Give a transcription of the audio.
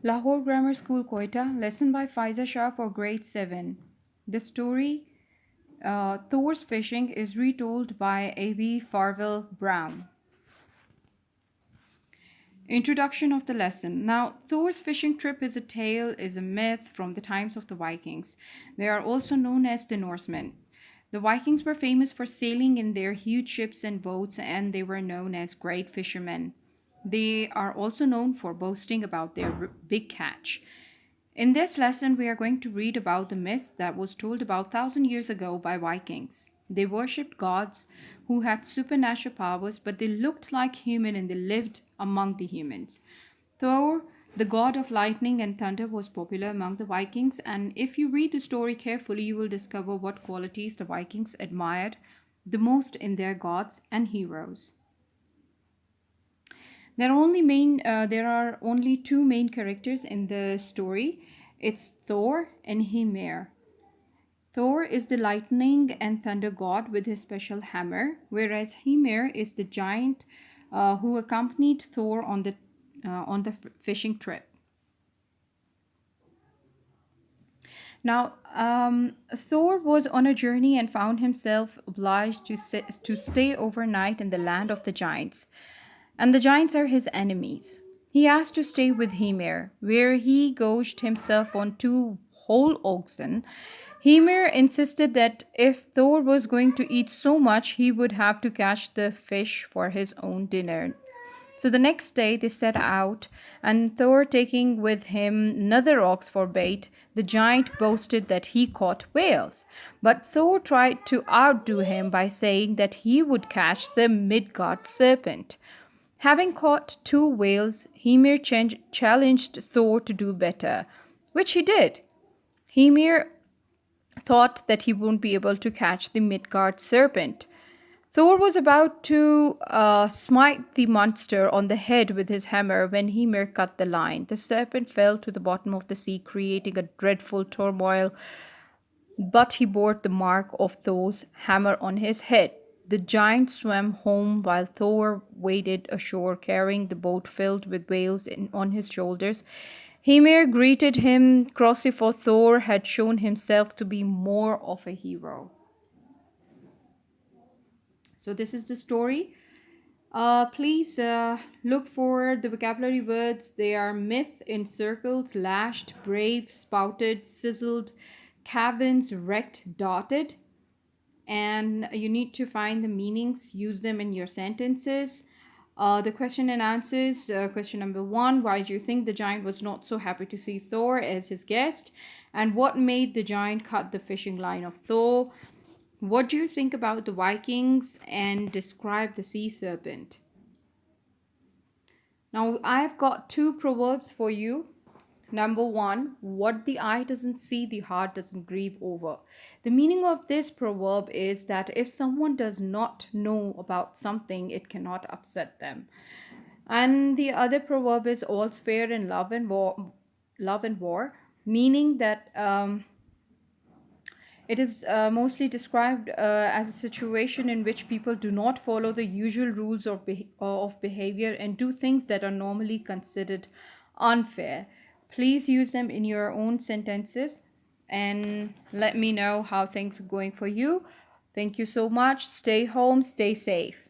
Lahore Grammar School, Quetta, lesson by Faiza Shah for grade 7. The story Thor's Fishing is retold by A.B. Farwell Brown. Introduction of the lesson. Now, Thor's fishing trip is a myth from the times of the Vikings. They are also known as the Norsemen. The Vikings were famous for sailing in their huge ships and boats, and they were known as great fishermen. They are also known for boasting about their big catch. In this lesson, we are going to read about the myth that was told about 1,000 years ago by Vikings. They worshipped gods who had supernatural powers, but they looked like human and they lived among the humans. Thor, the god of lightning and thunder, was popular among the Vikings, and if you read the story carefully, you will discover what qualities the Vikings admired the most in their gods and heroes. There are only two main characters in the story. It's Thor and Hymir. Thor is the lightning and thunder god with his special hammer, whereas Hymir is the giant who accompanied Thor on the fishing trip. Now, Thor was on a journey and found himself obliged to stay overnight in the land of the giants, and the giants are his enemies. He asked to stay with Hymir, where he gorged himself on two whole oxen. Hymir insisted that if Thor was going to eat so much, he would have to catch the fish for his own dinner. So the next day they set out, and Thor, taking with him another ox for bait, the giant boasted that he caught whales. But Thor tried to outdo him by saying that he would catch the Midgard serpent. Having caught two whales, Hymir challenged Thor to do better, which he did. Hymir thought that he won't be able to catch the Midgard serpent. Thor was about to smite the monster on the head with his hammer when Hymir cut the line. The serpent fell to the bottom of the sea, creating a dreadful turmoil, but he bore the mark of Thor's hammer on his head. The giant swam home while Thor waded ashore, carrying the boat filled with whales on his shoulders. Hymir greeted him crossly, for Thor had shown himself to be more of a hero. So this is the story. Please look for the vocabulary words. They are myth, encircled, lashed, brave, spouted, sizzled, caverns, wrecked, dotted. And you need to find the meanings, use them in your sentences. The question and answers. Question number 1: why do you think the giant was not so happy to see Thor as his guest? And what made the giant cut the fishing line of Thor? What do you think about the Vikings? And describe the sea serpent. Now I've got two proverbs for you. Number 1: what the eye doesn't see, the heart doesn't grieve over. The meaning of this proverb is that if someone does not know about something, it cannot upset them. And the other proverb is all's fair in love and war, meaning that it is mostly described as a situation in which people do not follow the usual rules of behavior and do things that are normally considered unfair. Please use them in your own sentences and let me know how things are going for you. Thank you so much. Stay home, stay safe.